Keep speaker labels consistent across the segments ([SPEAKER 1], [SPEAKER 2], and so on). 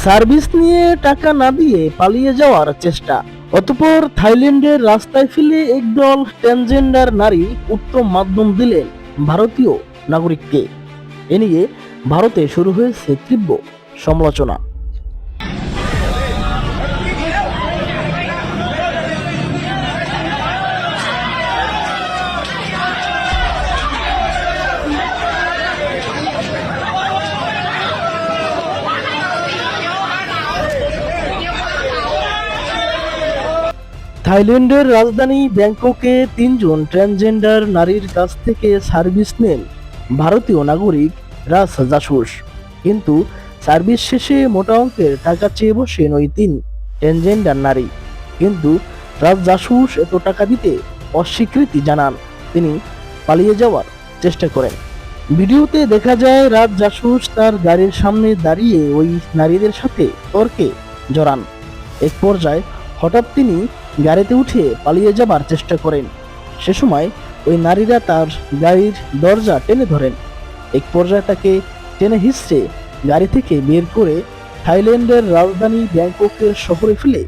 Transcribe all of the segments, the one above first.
[SPEAKER 1] Service নিয়ে টাকা না দিয়ে পালিয়ে যাওয়ার চেষ্টা। অতঃপর থাইল্যান্ডের রাস্তায় ফেলে একদল ট্রান্সজেন্ডার নারী উত্তম মাধ্যম দিলেন ভারতীয় নাগরিককে। এ নিয়ে ভারতে শুরু হয়েছে তীব্র সমালোচনা। থাইল্যান্ডের রাজধানী ব্যাংককে ৩ জন ট্রান্সজেন্ডার নারীর কাছ থেকে সার্ভিস নেন ভারতীয় নাগরিক রাজ জাসুস। কিন্তু সার্ভিস শেষে মোটা অঙ্কের টাকা চেয়ে বসেন ওই ৩ ট্রান্সজেন্ডার নারী। কিন্তু রাজ জাসুস এত টাকা দিতে অস্বীকৃতি জানান। তিনি পালিয়ে যাওয়ার চেষ্টা করেন। ভিডিওতে দেখা যায় রাজ জাসুস তার গাড়ির সামনে দাঁড়িয়ে ওই নারীদের সাথে তর্কে জড়ান। এক পর্যায়ে হঠাৎ তিনি গাড়িতে উঠে পালিয়ে যাবার চেষ্টা করেন। সে সময় ওই নারীরা তার গাড়ির দরজা টেনে ধরেন। এক পর্যায়ে তাকে টেনে হিঁচড়ে গাড়ি থেকে বের করে থাইল্যান্ডের রাজধানী ব্যাংককের শহরে ফেলে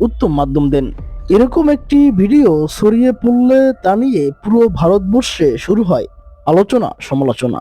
[SPEAKER 1] উত্তম মাধ্যম দেন। এরকম একটি ভিডিও ছড়িয়ে পড়লে তা নিয়ে পুরো ভারতবর্ষে শুরু হয় আলোচনা সমালোচনা।